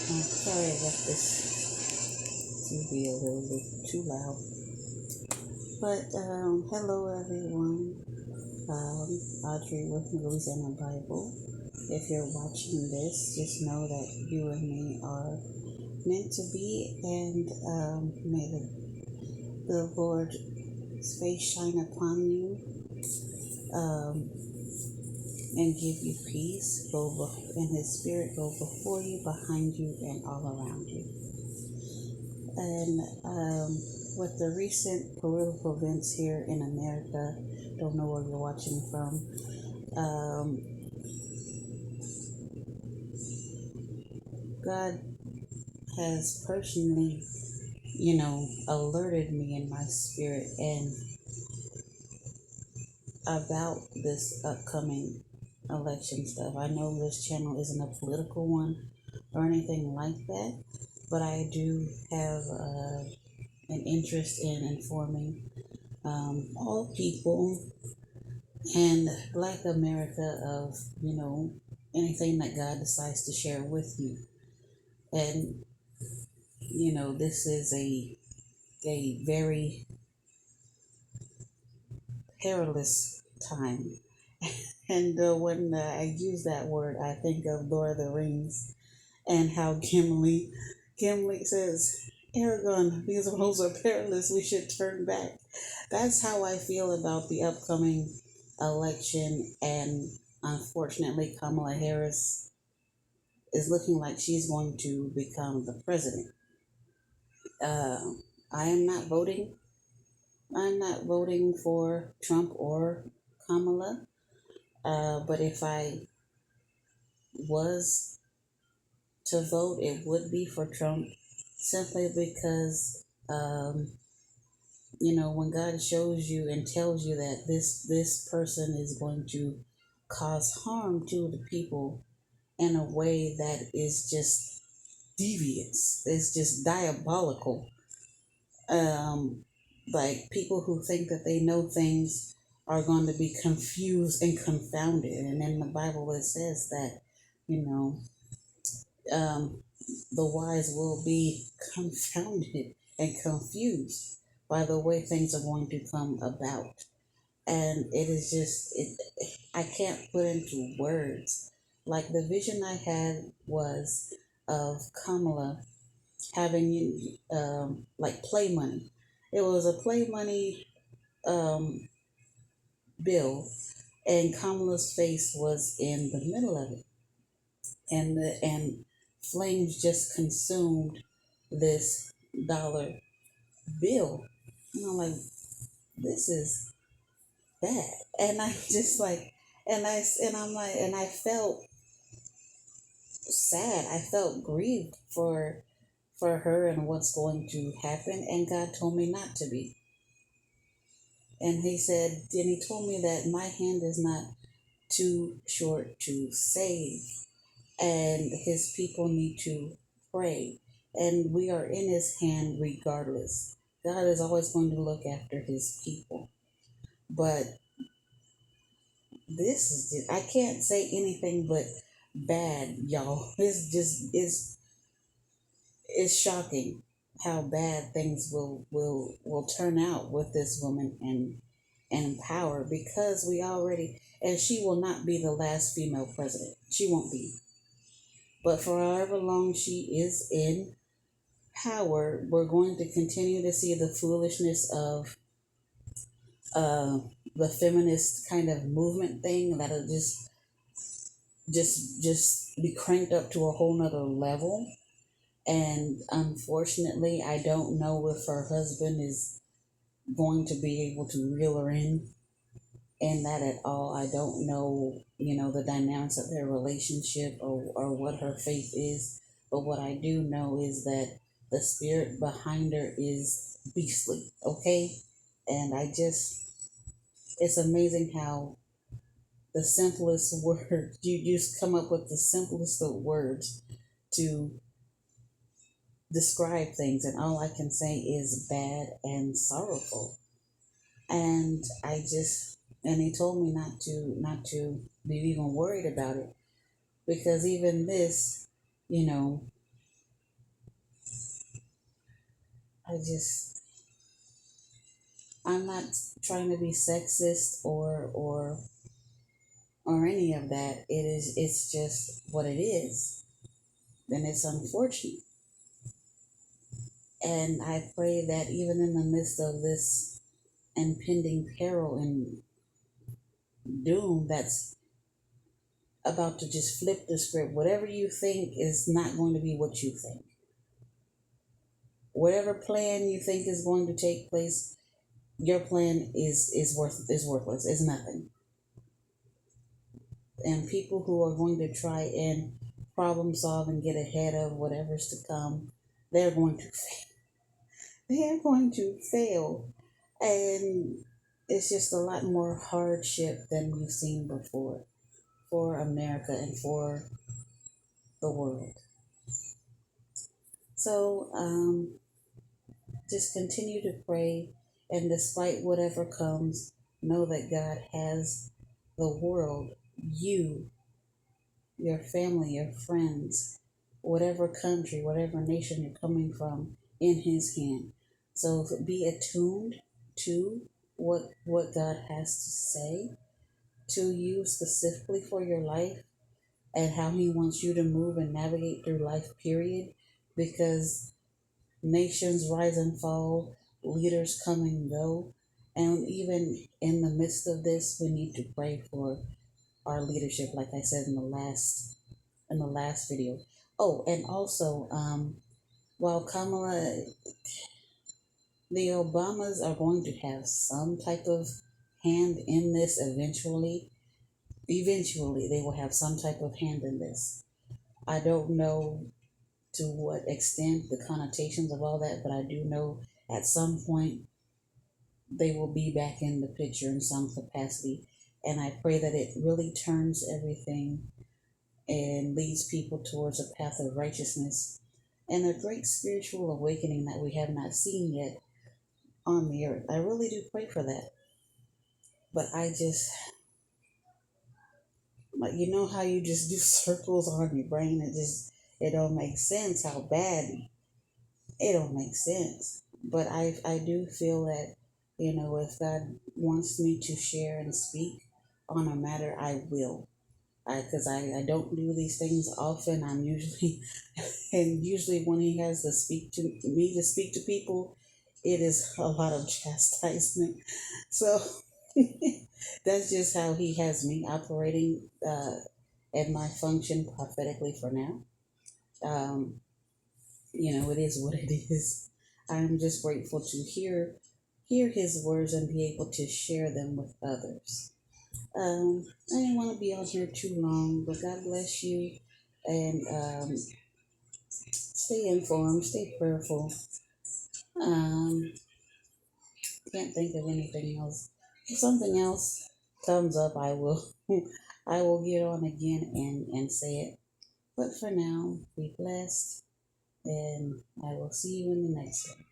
Sorry about this to be a little bit too loud. But hello everyone. Audrey with Louisiana Bible. If you're watching this, just know that you and me are meant to be, and may the Lord's face shine upon you um, and give you peace. And His Spirit go before you, behind you, and all around you. And with the recent political events here in America, don't know where you're watching from. God has personally, alerted me in my spirit and about this upcoming election stuff. I know this channel isn't a political one or anything like that, but I do have an interest in informing all people and Black America of, anything that God decides to share with me. And, this is a very perilous time. And when I use that word, I think of Lord of the Rings and how Gimli says, Aragorn, these roads are perilous, we should turn back. That's how I feel about the upcoming election, and unfortunately, Kamala Harris is looking like she's going to become the president. Uh, I am not voting. I'm not voting for Trump or Kamala. But if I was to vote, it would be for Trump simply because, when God shows you and tells you that this person is going to cause harm to the people in a way that is just devious, it's just diabolical. Um, like people who think that they know things are going to be confused and confounded. And in the Bible, it says that, you know, um, the wise will be confounded and confused by the way things are going to come about. And it is just, I can't put into words. Like the vision I had was of Kamala having like play money. It was a play money um, bill, and Kamala's face was in the middle of it, and flames just consumed this dollar bill. And I'm like, this is bad, and I just like, and I felt sad. I felt grieved for her and what's going to happen, and God told me not to be. And he told me that my hand is not too short to save, and his people need to pray. And we are in his hand regardless. God is always going to look after his people. But I can't say anything but bad, y'all. It's shocking how bad things will turn out with this woman and power, because we already, and she will not be the last female president. She won't be. But for however long she is in power, we're going to continue to see the foolishness of uh, the feminist kind of movement thing that'll just be cranked up to a whole nother level. And unfortunately, I don't know if her husband is going to be able to reel her in that at all. I don't know, the dynamics of their relationship, or what her faith is. But what I do know is that the spirit behind her is beastly, okay? And it's amazing how the simplest word, you just come up with the simplest of words to describe things, and all I can say is bad and sorrowful. And and he told me not to be even worried about it, because even this, you know I just, I'm not trying to be sexist or any of that. It's just what it is. And it's unfortunate. And I pray that even in the midst of this impending peril and doom that's about to just flip the script, whatever you think is not going to be what you think. Whatever plan you think is going to take place, your plan is worthless. It's nothing. And people who are going to try and problem solve and get ahead of whatever's to come, they're going to fail. They're going to fail. And it's just a lot more hardship than we've seen before for America and for the world. So just continue to pray, and despite whatever comes, know that God has the world, you, your family, your friends, whatever country, whatever nation you're coming from, in His hand. So be attuned to what God has to say to you specifically for your life and how He wants you to move and navigate through life, period. Because nations rise and fall, leaders come and go. And even in the midst of this, we need to pray for our leadership, like I said in the last video. Oh, and also, while Kamala, the Obamas are going to have some type of hand in this eventually. Eventually, they will have some type of hand in this. I don't know to what extent the connotations of all that, but I do know at some point they will be back in the picture in some capacity. And I pray that it really turns everything and leads people towards a path of righteousness and a great spiritual awakening that we have not seen yet on the earth. I really do pray for that. But I just, like, you know how you just do circles on your brain? It don't make sense how bad it don't make sense. But I do feel that, if God wants me to share and speak on a matter, I will. Because I don't do these things often. I'm usually, and usually when He has to speak to me to speak to people, it is a lot of chastisement. So that's just how He has me operating and my function prophetically for now. Um, it is what it is. I'm just grateful to hear His words and be able to share them with others. I didn't want to be on here too long, but God bless you, and stay informed, stay prayerful. Um, can't think of anything else. If something else comes up, I will I will get on again and say it. But for now, be blessed, and I will see you in the next one.